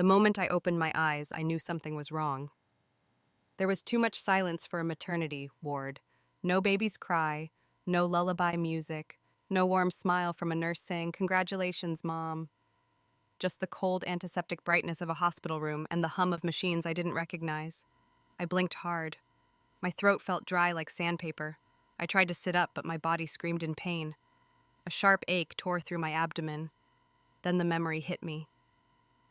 The moment I opened my eyes, I knew something was wrong. There was too much silence for a maternity ward. No baby's cry, no lullaby music, no warm smile from a nurse saying, "Congratulations, Mom." Just the cold antiseptic brightness of a hospital room and the hum of machines I didn't recognize. I blinked hard. My throat felt dry like sandpaper. I tried to sit up, but my body screamed in pain. A sharp ache tore through my abdomen. Then the memory hit me.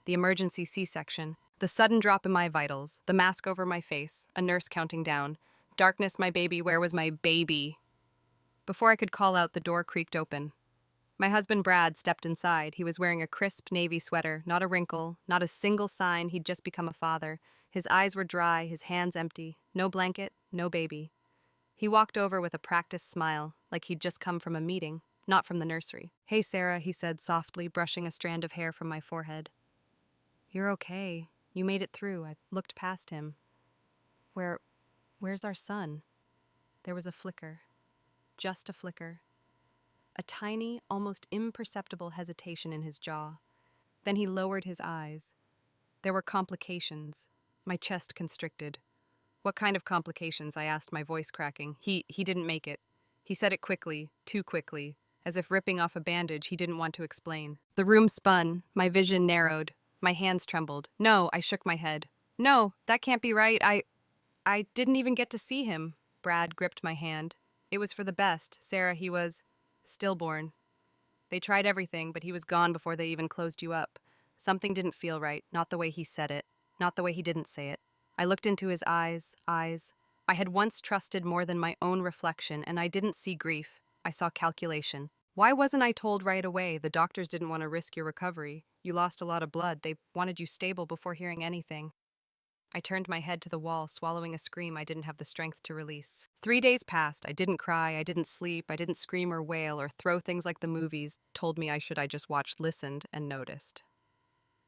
The emergency C-section, the sudden drop in my vitals, the mask over my face, a nurse counting down. Darkness, my baby, where was my baby? Before I could call out, the door creaked open. My husband Brad stepped inside. He was wearing a crisp navy sweater, not a wrinkle, not a single sign he'd just become a father. His eyes were dry, his hands empty. No blanket, no baby. He walked over with a practiced smile, like he'd just come from a meeting, not from the nursery. "Hey, Sarah," he said softly, brushing a strand of hair from my forehead. "You're okay. You made it through." I looked past him. Where's our son?" There was a flicker. Just a flicker. A tiny, almost imperceptible hesitation in his jaw. Then he lowered his eyes. There were complications. My chest constricted. "What kind of complications?" I asked, my voice cracking. He didn't make it. He said it quickly, too quickly, as if ripping off a bandage he didn't want to explain. The room spun. My vision narrowed. My hands trembled. "No," I shook my head. "No, that can't be right. I didn't even get to see him." Brad gripped my hand. "It was for the best. Sarah, he was stillborn. They tried everything, but he was gone before they even closed you up. Something didn't feel right, not the way he said it, not the way he didn't say it." I looked into his eyes. I had once trusted more than my own reflection, and I didn't see grief. I saw calculation. Why wasn't I told right away? The doctors didn't want to risk your recovery. You lost a lot of blood. They wanted you stable before hearing anything. I turned my head to the wall, swallowing a scream I didn't have the strength to release. 3 days passed. I didn't cry, I didn't sleep, I didn't scream or wail or throw things like the movies told me I should. I just watched, listened, and noticed.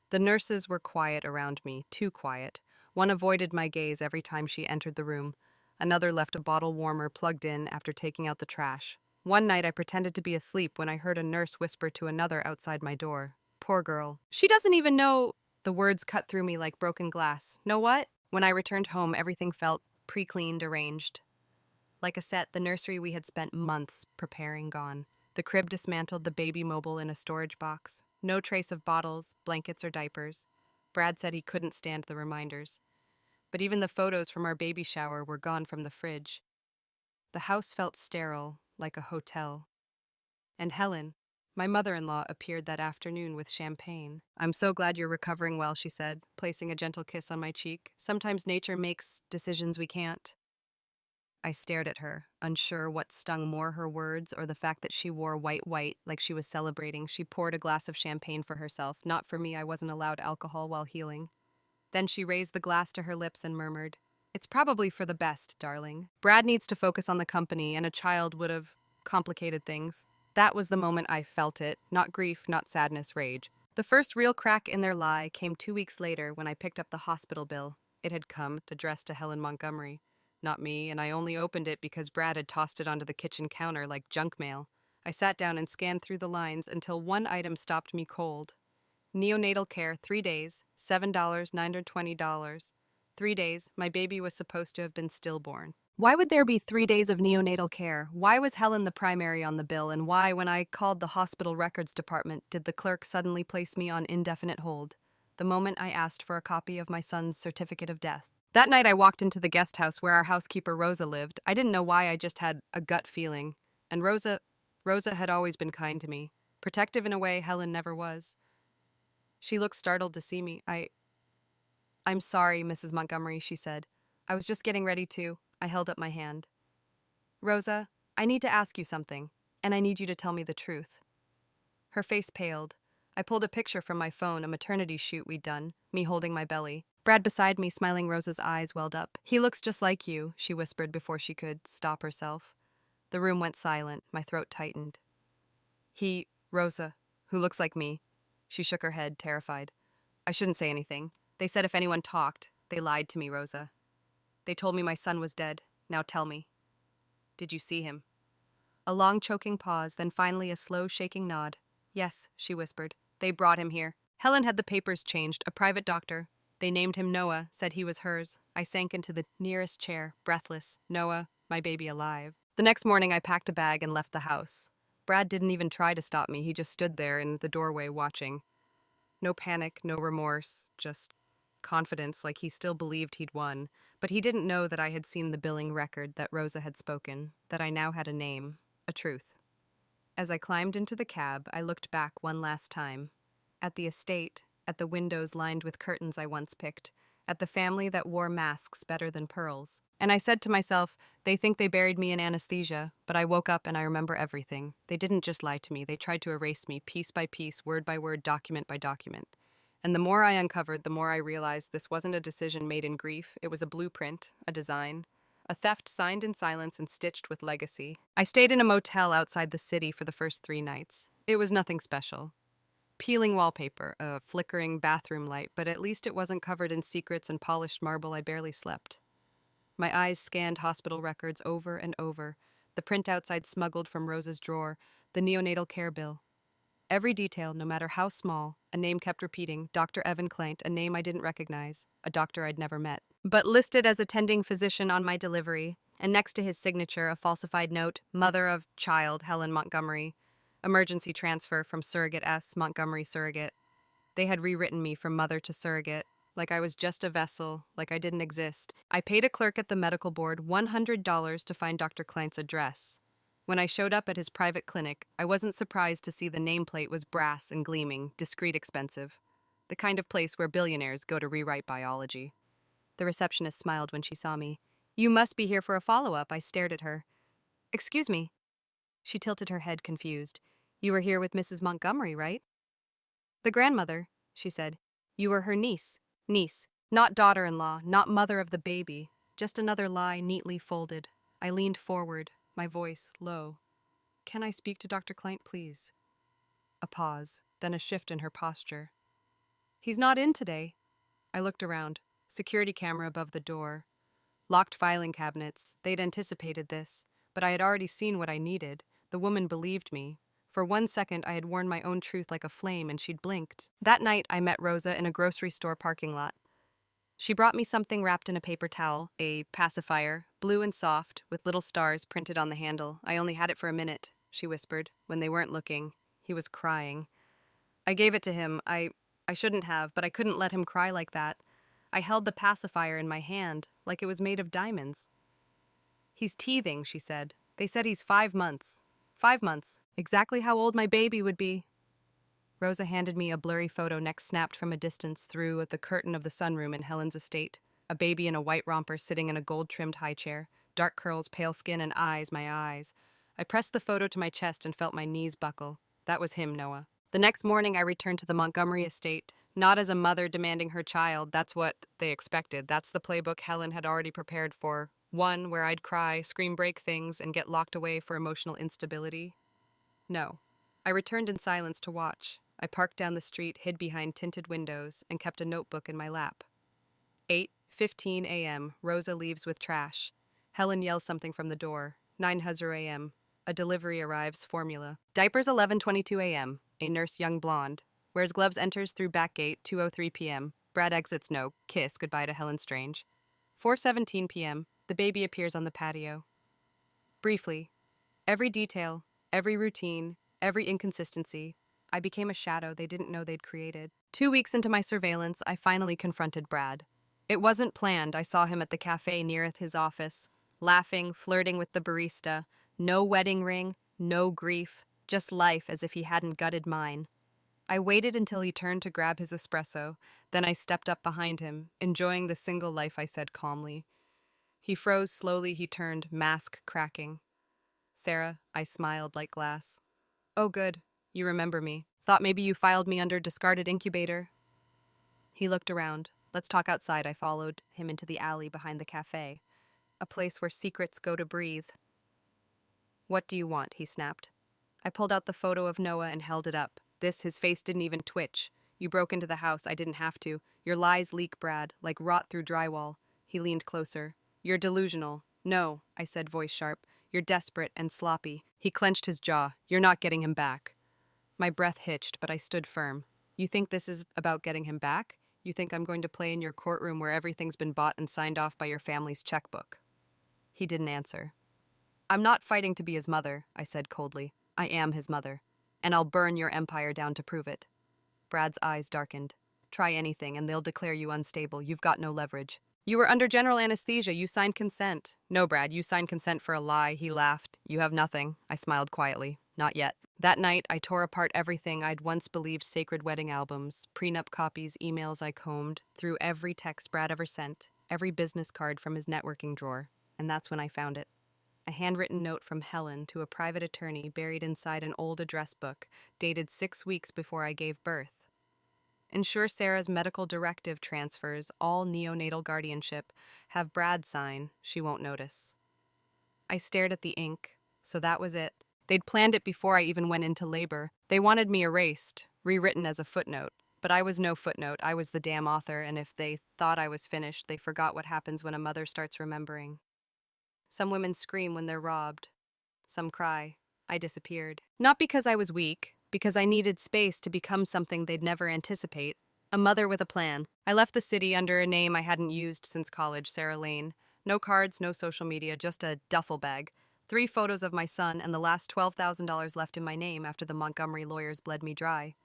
The nurses were quiet around me, too quiet. One avoided my gaze every time she entered the room. Another left a bottle warmer plugged in after taking out the trash. One night I pretended to be asleep when I heard a nurse whisper to another outside my door. "Poor girl. She doesn't even know." The words cut through me like broken glass. Know what? When I returned home, everything felt pre-cleaned, arranged. Like a set, the nursery we had spent months preparing gone. The crib dismantled, the baby mobile in a storage box. No trace of bottles, blankets, or diapers. Brad said he couldn't stand the reminders. But even the photos from our baby shower were gone from the fridge. The house felt sterile, like a hotel. And Helen, my mother-in-law, appeared that afternoon with champagne. "I'm so glad you're recovering well," she said, placing a gentle kiss on my cheek. "Sometimes nature makes decisions we can't." I stared at her, unsure what stung more, her words or the fact that she wore white like she was celebrating. She poured a glass of champagne for herself, not for me. I wasn't allowed alcohol while healing. Then she raised the glass to her lips and murmured, "It's probably for the best, darling. Brad needs to focus on the company, and a child would have complicated things." That was the moment I felt it. Not grief, not sadness, rage. The first real crack in their lie came 2 weeks later when I picked up the hospital bill. It had come, addressed to Helen Montgomery. Not me, and I only opened it because Brad had tossed it onto the kitchen counter like junk mail. I sat down and scanned through the lines until one item stopped me cold. Neonatal care, 3 days, $7,920. 3 days, my baby was supposed to have been stillborn. Why would there be 3 days of neonatal care? Why was Helen the primary on the bill? And why, when I called the hospital records department, did the clerk suddenly place me on indefinite hold, the moment I asked for a copy of my son's certificate of death? That night I walked into the guest house where our housekeeper Rosa lived. I didn't know why, I just had a gut feeling. And Rosa had always been kind to me. Protective in a way Helen never was. She looked startled to see me. "I'm sorry, Mrs. Montgomery," she said. "I was just getting ready to." I held up my hand. "Rosa, I need to ask you something, and I need you to tell me the truth." Her face paled. I pulled a picture from my phone, a maternity shoot we'd done, me holding my belly. Brad beside me, smiling. Rosa's eyes welled up. "He looks just like you," she whispered before she could stop herself. The room went silent. My throat tightened. Rosa, who looks like me." She shook her head, terrified. "I shouldn't say anything. They said if anyone talked, they lied to me, Rosa. They told me my son was dead. Now tell me. Did you see him?" A long choking pause, then finally a slow shaking nod. "Yes," she whispered. "They brought him here." Helen had the papers changed, a private doctor. They named him Noah, said he was hers. I sank into the nearest chair, breathless. Noah, my baby alive. The next morning, I packed a bag and left the house. Brad didn't even try to stop me. He just stood there in the doorway watching. No panic, no remorse, just confidence, like he still believed he'd won. But he didn't know that I had seen the billing record that Rosa had spoken, that I now had a name, a truth. As I climbed into the cab, I looked back one last time. At the estate, at the windows lined with curtains I once picked, at the family that wore masks better than pearls. And I said to myself, they think they buried me in anesthesia, but I woke up and I remember everything. They didn't just lie to me, they tried to erase me, piece by piece, word by word, document by document. And the more I uncovered, the more I realized this wasn't a decision made in grief, it was a blueprint, a design. A theft signed in silence and stitched with legacy. I stayed in a motel outside the city for the first 3 nights. It was nothing special. Peeling wallpaper, a flickering bathroom light, but at least it wasn't covered in secrets and polished marble. I barely slept. My eyes scanned hospital records over and over, the printouts I'd smuggled from Rosa's drawer, the neonatal care bill. Every detail, no matter how small, a name kept repeating, Dr. Evan Kleint, a name I didn't recognize, a doctor I'd never met. But listed as attending physician on my delivery, and next to his signature, a falsified note, mother of child, Helen Montgomery. Emergency transfer from surrogate S, Montgomery surrogate. They had rewritten me from mother to surrogate, like I was just a vessel, like I didn't exist. I paid a clerk at the medical board $100 to find Dr. Kleint's address. When I showed up at his private clinic, I wasn't surprised to see the nameplate was brass and gleaming, discreet, expensive. The kind of place where billionaires go to rewrite biology. The receptionist smiled when she saw me. You must be here for a follow-up, I stared at her. Excuse me. She tilted her head, confused. You were here with Mrs. Montgomery, right? The grandmother, she said. You were her niece. Niece. Not daughter-in-law, not mother of the baby. Just another lie neatly folded. I leaned forward, my voice low. Can I speak to Dr. Kleint, please? A pause, then a shift in her posture. He's not in today. I looked around. Security camera above the door. Locked filing cabinets. They'd anticipated this, but I had already seen what I needed. The woman believed me. For 1 second, I had worn my own truth like a flame, and she'd blinked. That night, I met Rosa in a grocery store parking lot. She brought me something wrapped in a paper towel, a pacifier, blue and soft, with little stars printed on the handle. I only had it for a minute, she whispered, when they weren't looking. He was crying. I gave it to him. I shouldn't have, but I couldn't let him cry like that. I held the pacifier in my hand, like it was made of diamonds. He's teething, she said. They said he's 5 months. 5 months. Exactly how old my baby would be. Rosa handed me a blurry photo next snapped from a distance through the curtain of the sunroom in Helen's estate. A baby in a white romper sitting in a gold-trimmed high chair. Dark curls, pale skin, and eyes, my eyes. I pressed the photo to my chest and felt my knees buckle. That was him, Noah. The next morning, I returned to the Montgomery estate, not as a mother demanding her child. That's what they expected. That's the playbook Helen had already prepared for. One where I'd cry, scream, break things, and get locked away for emotional instability. No. I returned in silence to watch. I parked down the street, hid behind tinted windows, and kept a notebook in my lap. 8:15 a.m. Rosa leaves with trash. Helen yells something from the door. 9:00 a.m. A delivery arrives, formula. Diapers 11:22 a.m. A nurse, young blonde. Wears gloves, enters through back gate, 2:03 p.m. Brad exits, no. Kiss, goodbye to Helen Strange. 4:17 p.m. The baby appears on the patio. Briefly, every detail, every routine, every inconsistency, I became a shadow they didn't know they'd created. 2 weeks into my surveillance, I finally confronted Brad. It wasn't planned. I saw him at the cafe near his office, laughing, flirting with the barista. No wedding ring, no grief, just life as if he hadn't gutted mine. I waited until he turned to grab his espresso, then I stepped up behind him, enjoying the single life, I said calmly. He froze slowly, he turned, mask cracking. Sarah, I smiled like glass. Oh good, you remember me. Thought maybe you filed me under discarded incubator. He looked around. Let's talk outside. I followed him into the alley behind the cafe, a place where secrets go to breathe. What do you want? He snapped. I pulled out the photo of Noah and held it up. His face didn't even twitch. You broke into the house. I didn't have to. Your lies leak, Brad, like rot through drywall. He leaned closer. You're delusional. No, I said, voice sharp. You're desperate and sloppy. He clenched his jaw. You're not getting him back. My breath hitched, but I stood firm. You think this is about getting him back? You think I'm going to play in your courtroom where everything's been bought and signed off by your family's checkbook?" He didn't answer. "I'm not fighting to be his mother," I said coldly. "I am his mother, and I'll burn your empire down to prove it." Brad's eyes darkened. "Try anything, and they'll declare you unstable. You've got no leverage." "You were under general anesthesia. You signed consent." "No, Brad, you signed consent for a lie." He laughed. "You have nothing." I smiled quietly. "Not yet." That night, I tore apart everything I'd once believed sacred wedding albums, prenup copies, emails I combed, through every text Brad ever sent, every business card from his networking drawer, and that's when I found it. A handwritten note from Helen to a private attorney buried inside an old address book, dated 6 weeks before I gave birth. Ensure Sarah's medical directive transfers, all neonatal guardianship, have Brad sign, she won't notice. I stared at the ink. So that was it. They'd planned it before I even went into labor. They wanted me erased, rewritten as a footnote. But I was no footnote, I was the damn author, and if they thought I was finished, they forgot what happens when a mother starts remembering. Some women scream when they're robbed. Some cry. I disappeared. Not because I was weak, because I needed space to become something they'd never anticipate. A mother with a plan. I left the city under a name I hadn't used since college, Sarah Lane. No cards, no social media, just a duffel bag. 3 photos of my son and the last $12,000 left in my name after the Montgomery lawyers bled me dry.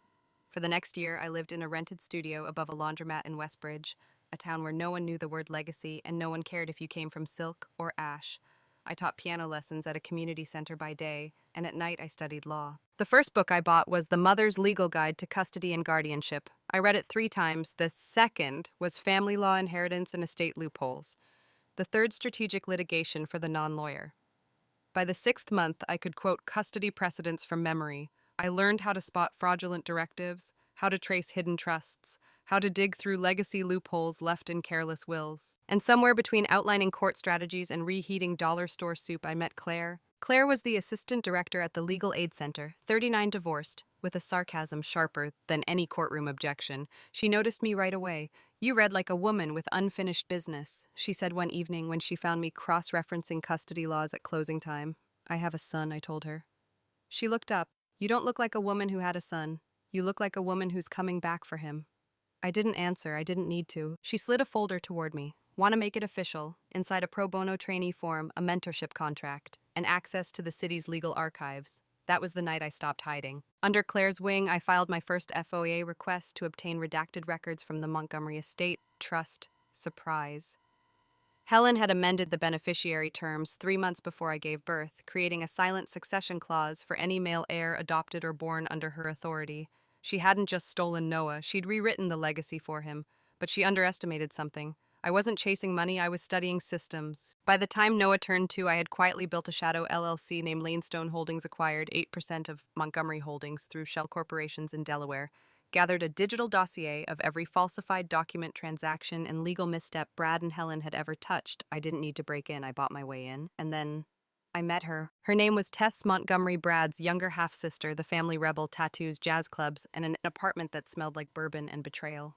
For the next year, I lived in a rented studio above a laundromat in Westbridge, a town where no one knew the word legacy and no one cared if you came from silk or ash. I taught piano lessons at a community center by day, and at night I studied law. The first book I bought was The Mother's Legal Guide to Custody and Guardianship. I read it 3 times. The second was Family Law, Inheritance, and Estate Loopholes. The third, Strategic Litigation for the Non-Lawyer. By the 6th month, I could quote custody precedents from memory. I learned how to spot fraudulent directives, how to trace hidden trusts, how to dig through legacy loopholes left in careless wills. And somewhere between outlining court strategies and reheating dollar store soup, I met Claire. Claire was the assistant director at the Legal Aid Center, 39, divorced, with a sarcasm sharper than any courtroom objection. She noticed me right away. "You read like a woman with unfinished business," she said one evening when she found me cross-referencing custody laws at closing time. "I have a son," I told her. She looked up. "You don't look like a woman who had a son. You look like a woman who's coming back for him." I didn't answer. I didn't need to. She slid a folder toward me. "Want to make it official? Inside a pro bono trainee form, a mentorship contract, and access to the city's legal archives." That was the night I stopped hiding. Under Claire's wing, I filed my first FOIA request to obtain redacted records from the Montgomery estate. Trust. Surprise. Helen had amended the beneficiary terms 3 months before I gave birth, creating a silent succession clause for any male heir adopted or born under her authority. She hadn't just stolen Noah, she'd rewritten the legacy for him. But she underestimated something. I wasn't chasing money, I was studying systems. By the time Noah turned 2, I had quietly built a shadow LLC named Lanestone Holdings, acquired 8% of Montgomery Holdings through shell corporations in Delaware, gathered a digital dossier of every falsified document, transaction, and legal misstep Brad and Helen had ever touched. I didn't need to break in, I bought my way in. And then I met her. Her name was Tess Montgomery, Brad's younger half-sister, the family rebel, tattoos, jazz clubs, and an apartment that smelled like bourbon and betrayal.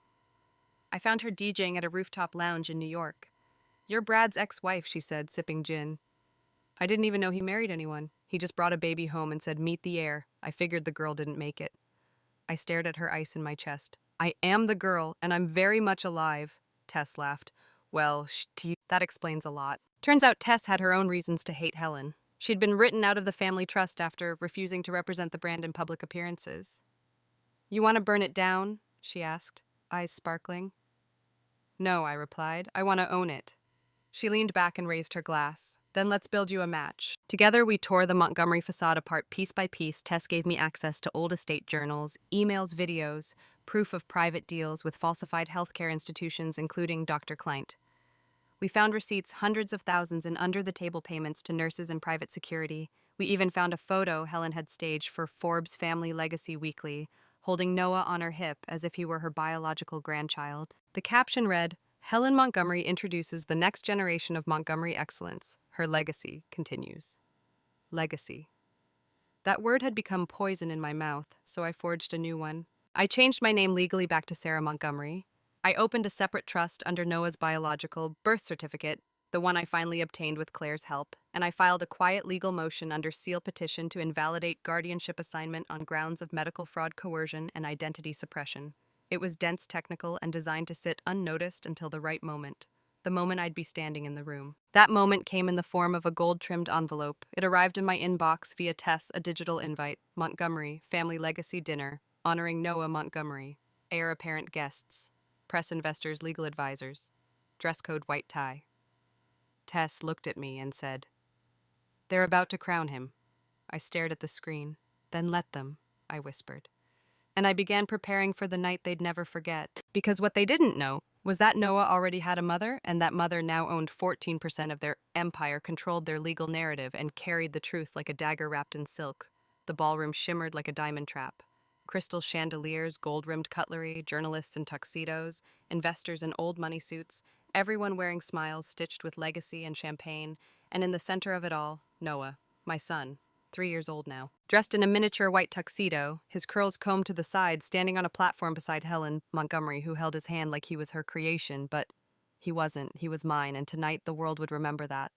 I found her DJing at a rooftop lounge in New York. "You're Brad's ex-wife," she said, sipping gin. I didn't even know he married anyone. He just brought a baby home and said, "Meet the heir." I figured the girl didn't make it. I stared at her ice in my chest. "I am the girl, and I'm very much alive." Tess laughed. "Well, that explains a lot." Turns out Tess had her own reasons to hate Helen. She'd been written out of the family trust after refusing to represent the brand in public appearances. "You want to burn it down?" she asked, eyes sparkling. "No," I replied. "I want to own it." She leaned back and raised her glass. "Then let's build you a match." Together, we tore the Montgomery facade apart piece by piece. Tess gave me access to old estate journals, emails, videos, proof of private deals with falsified healthcare institutions, including Dr. Kleint. We found receipts, hundreds of thousands in under-the-table payments to nurses and private security. We even found a photo Helen had staged for Forbes Family Legacy Weekly, holding Noah on her hip as if he were her biological grandchild. The caption read, "Helen Montgomery introduces the next generation of Montgomery excellence. Her legacy continues." Legacy. That word had become poison in my mouth, so I forged a new one. I changed my name legally back to Sarah Montgomery. I opened a separate trust under Noah's biological birth certificate, the one I finally obtained with Claire's help, and I filed a quiet legal motion under seal petition to invalidate guardianship assignment on grounds of medical fraud, coercion, and identity suppression. It was dense, technical, and designed to sit unnoticed until the right moment. The moment I'd be standing in the room. That moment came in the form of a gold-trimmed envelope. It arrived in my inbox via Tess, a digital invite. Montgomery, Family Legacy Dinner, honoring Noah Montgomery. Heir apparent guests. Press investors, legal advisors. Dress code white tie. Tess looked at me and said, "They're about to crown him." I stared at the screen. "Then let them," I whispered. And I began preparing for the night they'd never forget. Because what they didn't know was that Noah already had a mother, and that mother now owned 14% of their empire, controlled their legal narrative, and carried the truth like a dagger wrapped in silk. The ballroom shimmered like a diamond trap. Crystal chandeliers, gold-rimmed cutlery, journalists in tuxedos, investors in old money suits, everyone wearing smiles stitched with legacy and champagne, and in the center of it all, Noah, my son, 3 years old now. Dressed in a miniature white tuxedo, his curls combed to the side, standing on a platform beside Helen Montgomery, who held his hand like he was her creation, but he wasn't. He was mine, and tonight the world would remember that.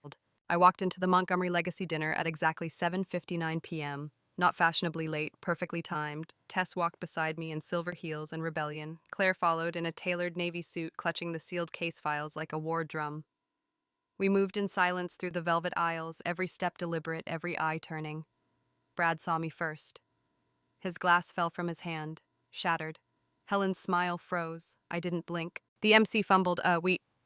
I walked into the Montgomery Legacy dinner at exactly 7:59 p.m., not fashionably late, perfectly timed. Tess walked beside me in silver heels and rebellion. Claire followed in a tailored navy suit, clutching the sealed case files like a war drum. We moved in silence through the velvet aisles, every step deliberate, every eye turning. Brad saw me first. His glass fell from his hand, shattered. Helen's smile froze. I didn't blink. The MC fumbled,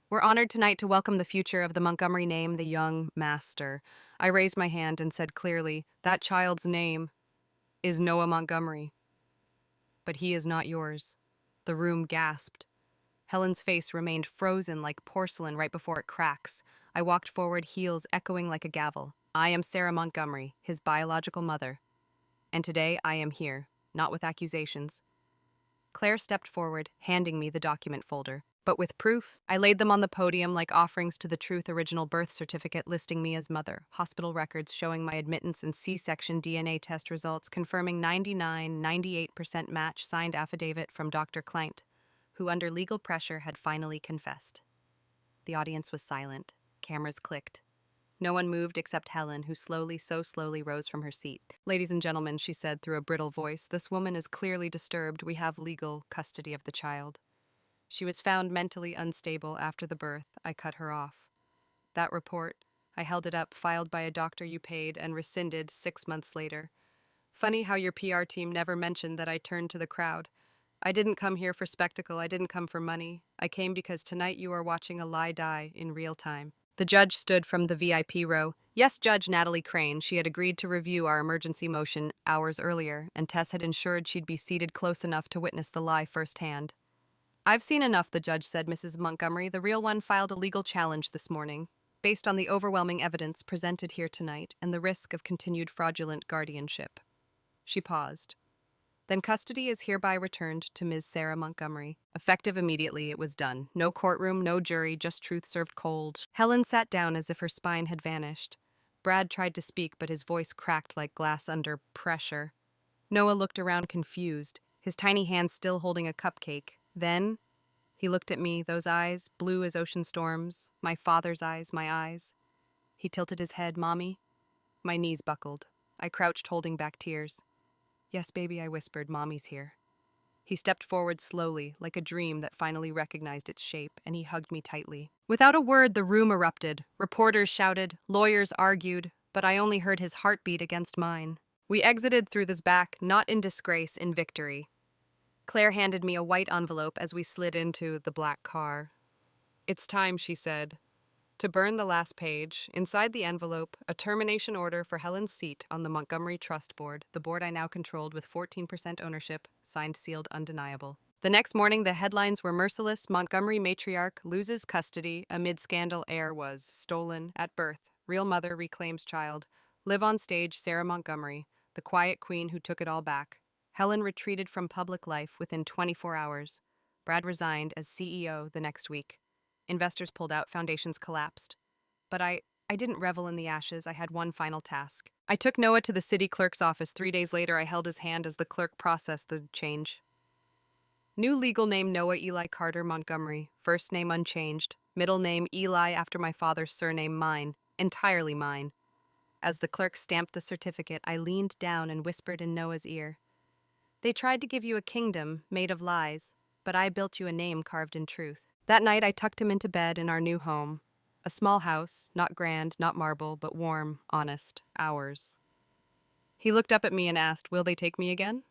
we're honored tonight to welcome the future of the Montgomery name, the young master. I raised my hand and said clearly, that child's name is Noah Montgomery. But he is not yours. The room gasped. Helen's face remained frozen like porcelain right before it cracks. I walked forward, heels echoing like a gavel. I am Sarah Montgomery, his biological mother. And today I am here, not with accusations. Claire stepped forward, handing me the document folder. But with proof, I laid them on the podium like offerings to the truth: original birth certificate listing me as mother, hospital records showing my admittance and C-section DNA test results confirming 98% match, signed affidavit from Dr. Kleint, who under legal pressure had finally confessed. The audience was silent. Cameras clicked. No one moved except Helen, who so slowly rose from her seat. "Ladies and gentlemen," she said through a brittle voice, "this woman is clearly disturbed. We have legal custody of the child. She was found mentally unstable after the birth. I cut her off. That report," I held it up, "filed by a doctor you paid and rescinded 6 months later. Funny how your PR team never mentioned that I turned to the crowd. I didn't come here for spectacle. I didn't come for money. I came because tonight you are watching a lie die in real time." The judge stood from the VIP row. Yes, Judge Natalie Crane. She had agreed to review our emergency motion hours earlier, and Tess had ensured she'd be seated close enough to witness the lie firsthand. "I've seen enough," the judge said, "Mrs. Montgomery. The real one filed a legal challenge this morning, based on the overwhelming evidence presented here tonight and the risk of continued fraudulent guardianship." She paused. "Then custody is hereby returned to Ms. Sarah Montgomery." Effective immediately, it was done. No courtroom, no jury, just truth served cold. Helen sat down as if her spine had vanished. Brad tried to speak, but his voice cracked like glass under pressure. Noah looked around confused, his tiny hand still holding a cupcake. Then he looked at me, those eyes, blue as ocean storms, my father's eyes, my eyes. He tilted his head. "Mommy?" My knees buckled. I crouched, holding back tears. "Yes, baby," I whispered, "Mommy's here." He stepped forward slowly, like a dream that finally recognized its shape, and he hugged me tightly. Without a word, the room erupted. Reporters shouted, lawyers argued, but I only heard his heartbeat against mine. We exited through this back, not in disgrace, in victory. Claire handed me a white envelope as we slid into the black car. "It's time," she said, to burn the last page. Inside the envelope, a termination order for Helen's seat on the Montgomery Trust Board, the board I now controlled with 14% ownership, signed, sealed, undeniable. The next morning, the headlines were merciless: Montgomery matriarch loses custody amid scandal, heir was stolen at birth, real mother reclaims child, live on stage Sarah Montgomery, the quiet queen who took it all back. Helen retreated from public life within 24 hours. Brad resigned as CEO the next week. Investors pulled out, foundations collapsed. But I didn't revel in the ashes. I had one final task. I took Noah to the city clerk's office. 3 days later, I held his hand as the clerk processed the change. New legal name: Noah Eli Carter Montgomery. First name unchanged. Middle name Eli after my father's surname, mine. Entirely mine. As the clerk stamped the certificate, I leaned down and whispered in Noah's ear. They tried to give you a kingdom made of lies, but I built you a name carved in truth. That night, I tucked him into bed in our new home. A small house, not grand, not marble, but warm, honest, ours. He looked up at me and asked, "Will they take me again?"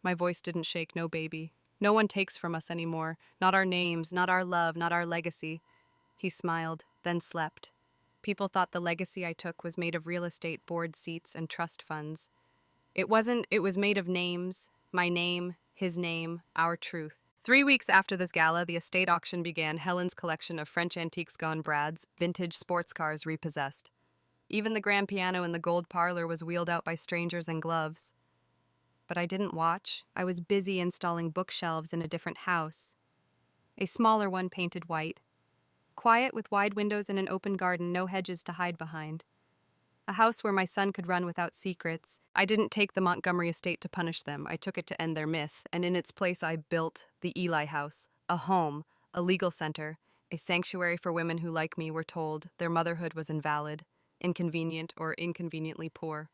My voice didn't shake, no baby. No one takes from us anymore. Not our names, not our love, not our legacy. He smiled, then slept. People thought the legacy I took was made of real estate board seats and trust funds. It wasn't, it was made of names. My name, his name, our truth. 3 weeks after this gala, the estate auction began. Helen's collection of French antiques gone brads, vintage sports cars repossessed. Even the grand piano in the gold parlor was wheeled out by strangers in gloves. But I didn't watch. I was busy installing bookshelves in a different house. A smaller one painted white. Quiet with wide windows and an open garden, no hedges to hide behind. A house where my son could run without secrets. I didn't take the Montgomery estate to punish them. I took it to end their myth, and in its place I built the Eli House, a home, a legal center, a sanctuary for women who, like me, were told their motherhood was invalid, inconvenient, or inconveniently poor.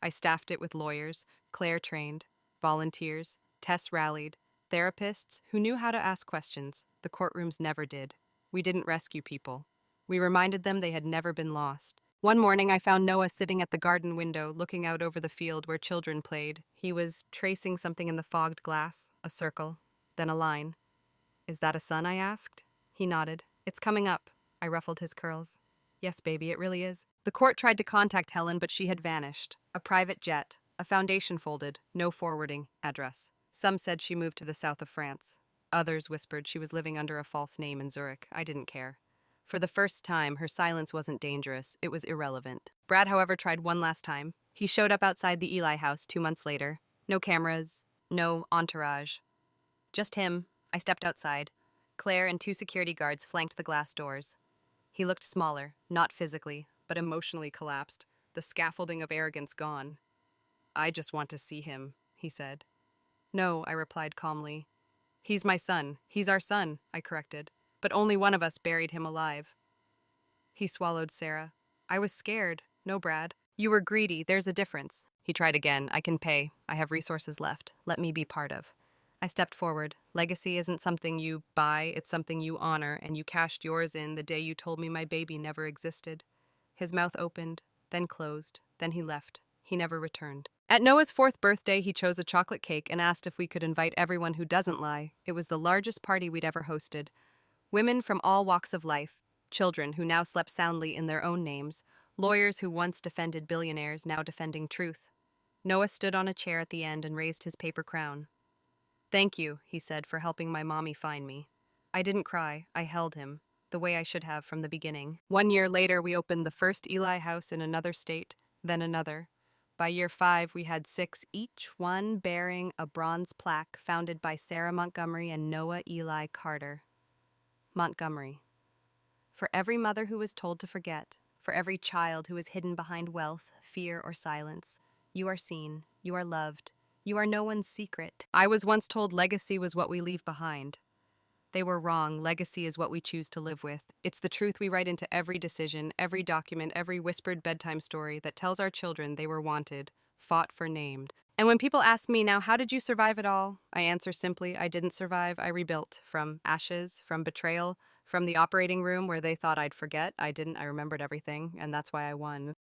I staffed it with lawyers, Claire trained, volunteers, Tess rallied, therapists who knew how to ask questions. The courtrooms never did. We didn't rescue people. We reminded them they had never been lost. One morning, I found Noah sitting at the garden window, looking out over the field where children played. He was tracing something in the fogged glass, a circle, then a line. "Is that a sun?" I asked. He nodded. "It's coming up." I ruffled his curls. "Yes, baby, it really is." The court tried to contact Helen, but she had vanished. A private jet, a foundation folded, no forwarding address. Some said she moved to the south of France. Others whispered she was living under a false name in Zurich. I didn't care. For the first time, her silence wasn't dangerous, it was irrelevant. Brad, however, tried one last time. He showed up outside the Eli house 2 months later. No cameras, no entourage. Just him. I stepped outside. Claire and 2 security guards flanked the glass doors. He looked smaller, not physically, but emotionally collapsed, the scaffolding of arrogance gone. "I just want to see him," he said. "No," I replied calmly. "He's my son. He's our son," I corrected. "But only one of us buried him alive." He swallowed Sarah. "I was scared. No, Brad. You were greedy. There's a difference." He tried again. "I can pay. I have resources left. Let me be part of." I stepped forward. Legacy isn't something you buy, it's something you honor, and you cashed yours in the day you told me my baby never existed. His mouth opened, then closed, then he left. He never returned. At Noah's 4th birthday, he chose a chocolate cake and asked if we could invite everyone who doesn't lie. It was the largest party we'd ever hosted. Women from all walks of life, children who now slept soundly in their own names, lawyers who once defended billionaires now defending truth. Noah stood on a chair at the end and raised his paper crown. "Thank you," he said, "for helping my mommy find me." I didn't cry. I held him, the way I should have from the beginning. 1 year later, we opened the first Eli house in another state, then another. By year 5, we had 6, each one bearing a bronze plaque founded by Sarah Montgomery and Noah Eli Carter. Montgomery. For every mother who was told to forget, for every child who is hidden behind wealth, fear, or silence, you are seen, you are loved, you are no one's secret. I was once told legacy was what we leave behind. They were wrong. Legacy is what we choose to live with. It's the truth we write into every decision, every document, every whispered bedtime story that tells our children they were wanted, fought for, named. And when people ask me now, how did you survive it all? I answer simply, I didn't survive. I rebuilt from ashes, from betrayal, from the operating room where they thought I'd forget. I didn't. I remembered everything, and that's why I won.